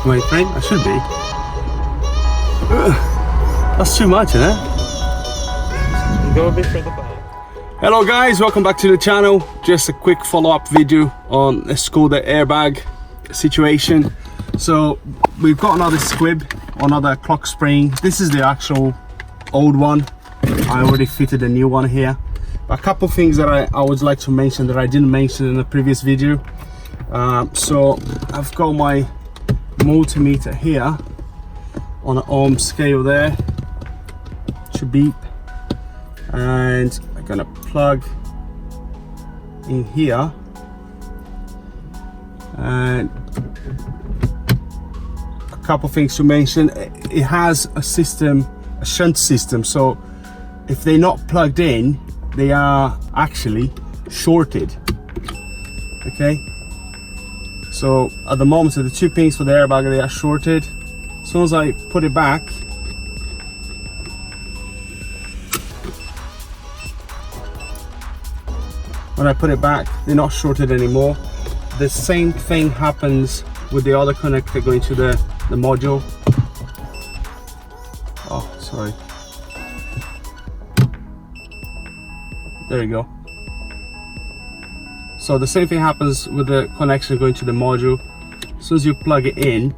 my frame. I should be. That's too much, isn't it? Go a bit further back. Hello guys, welcome back to the channel. Just a quick follow-up video on a Skoda airbag situation. So we've got another squib, another clock spring. This is the actual old one. I already fitted a new one here. A couple things that I would like to mention that I didn't mention in the previous video. So I've got my multimeter here on an ohm scale there to beep, and I'm gonna plug in here, and a couple things to mention. It has a system, a shunt system, so if they're not plugged in, they are actually shorted. Okay, so at the moment, the two pins for the airbag, they are shorted. As soon as I put it back, when I put it back, they're not shorted anymore. The same thing happens with the other connector going to the module. Oh, sorry. There you go. So the same thing happens with the connection going to the module. As soon as you plug it in,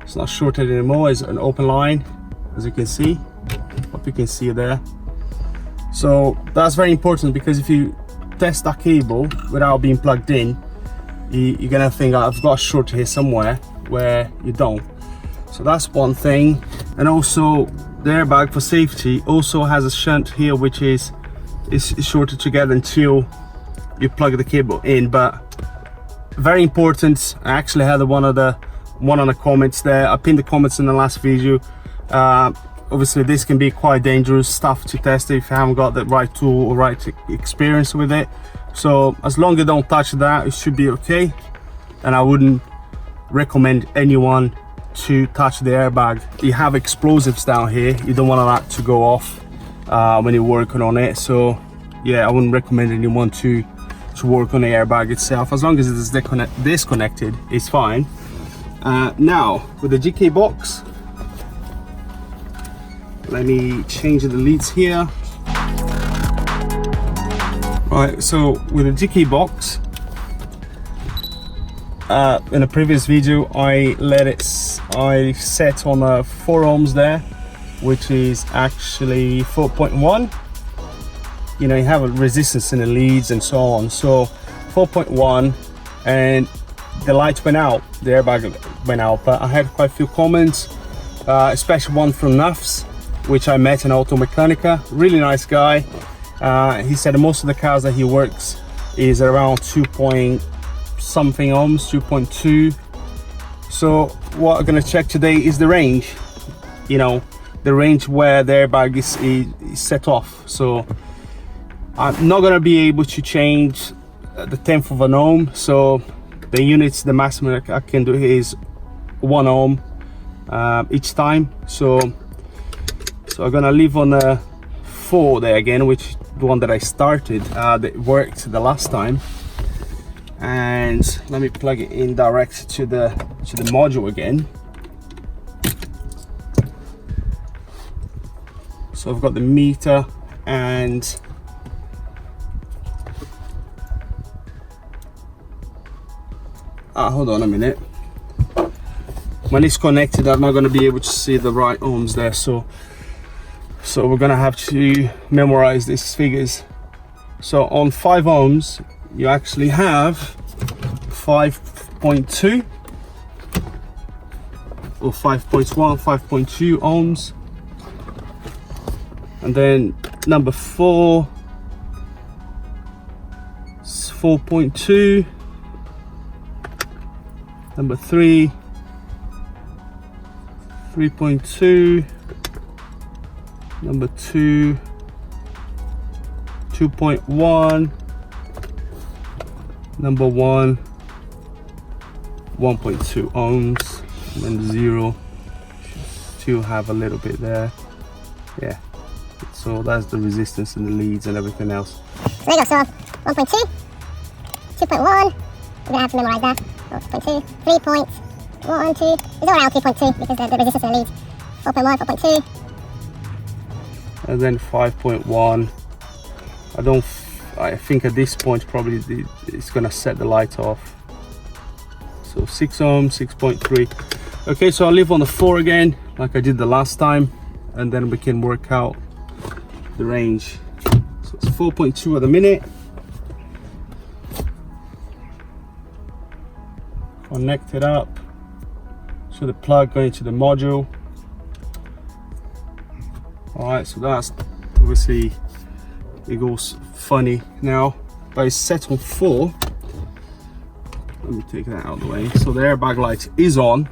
it's not shorted anymore. It's an open line, as you can see. Hope you can see it there. So that's very important, because if you test that cable without being plugged in, you're gonna think, I've got a short here somewhere, where you don't. So that's one thing. And also the airbag, for safety, also has a shunt here, which is shorted together until you plug the cable in. But very important, I actually had one on the comments there. I pinned the comments in the last video. Obviously this can be quite dangerous stuff to test if you haven't got the right tool or right experience with it. So as long as you don't touch that, it should be okay. And I wouldn't recommend anyone to touch the airbag. You have explosives down here, you don't want that to go off when you're working on it. So yeah, I wouldn't recommend anyone to work on the airbag itself. As long as it is disconnected, it's fine. Now with the GK box, let me change the leads here. Right, so with the GK box, in a previous video I set on a 4 ohms there, which is actually 4.1. You know, you have a resistance in the leads and so on. So 4.1, and the light went out, the airbag went out. But I had quite a few comments, especially one from Nafs, which I met in Auto Mechanica. Really nice guy. He said most of the cars that he works is around 2 point something ohms, 2.2. So what I'm gonna check today is the range. You know, the range where the airbag is set off. So I'm not gonna be able to change the 10th of an ohm. So the units, the maximum I can do is 1 ohm each time. So I'm gonna leave on a 4 there again, which the one that I started that worked the last time. And let me plug it in direct to the module again. So I've got the meter, and hold on a minute. When it's connected, I'm not going to be able to see the right ohms there. So we're going to have to memorize these figures. So on 5 ohms, you actually have 5.2 or 5.1, 5.2 ohms. And then number 4 is 4.2. Number 3, 3.2. Number 2, 2.1. Number 1, 1.2 ohms. And 0, still have a little bit there. Yeah, so that's the resistance and the leads and everything else. So there you go, so 1.2, 2.1, we're gonna have to memorize that. 1.2, 3 points, 1, 2. It's all around 3.2 because the resistance in the lead. 4.1, 4.2. And then 5.1. I think at this point probably it's gonna set the light off. So 6 ohms, 6.3. Okay, so I'll leave on the 4 again, like I did the last time, and then we can work out the range. So it's 4.2 at the minute. Connect it up. So the plug going to the module. Alright, so that's obviously, it goes funny now, but it's set on 4. Let me take that out of the way. So the airbag light is on.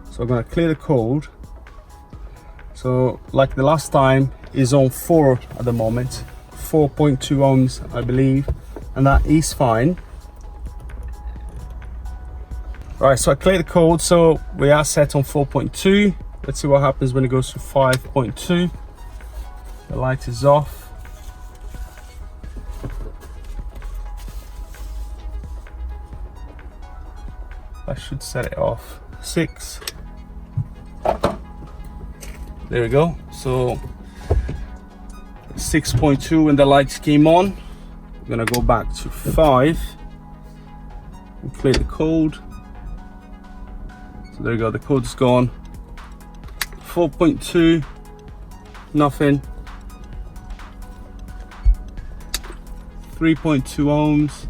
So I'm going to clear the code. So like the last time, is on 4 at the moment. 4.2 ohms, I believe, and that is fine. Right, so I clear the code. So we are set on 4.2. Let's see what happens when it goes to 5.2. The light is off. I should set it off 6. There we go. So 6.2 when the lights came on. I'm gonna go back to 5 and clear the code. So there you go, the code's gone. 4.2, nothing. 3.2 ohms,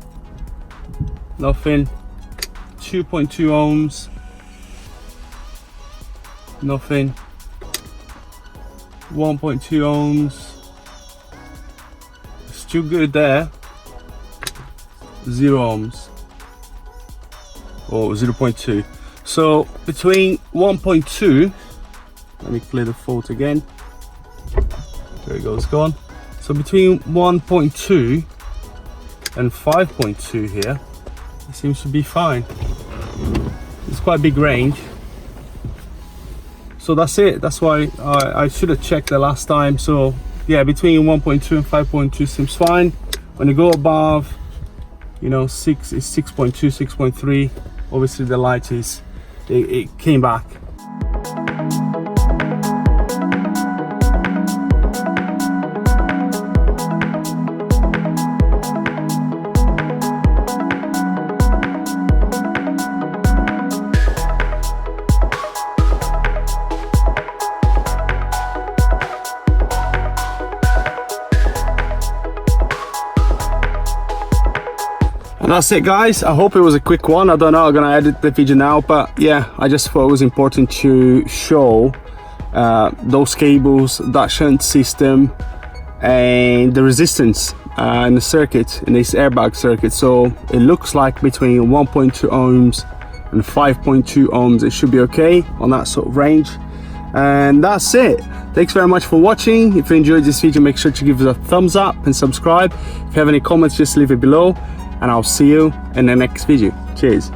nothing. 2.2 ohms, nothing. 1.2 ohms, still good there. 0 ohms, or 0.2. So between 1.2, let me clear the fault again. There it goes, gone. So between 1.2 and 5.2 here, it seems to be fine. It's quite a big range. So that's it. That's why I should have checked the last time. So yeah, between 1.2 and 5.2 seems fine. When you go above, you know, 6 is 6.2, 6.3. Obviously the light is, it came back. And that's it, guys. I hope it was a quick one. I don't know, I'm gonna edit the video now, but yeah, I just thought it was important to show those cables, that shunt system, and the resistance in the circuit, in this airbag circuit. So it looks like between 1.2 ohms and 5.2 ohms, it should be okay on that sort of range. And that's it. Thanks very much for watching. If you enjoyed this video, make sure to give us a thumbs up and subscribe. If you have any comments, just leave it below, and I'll see you in the next video. Cheers.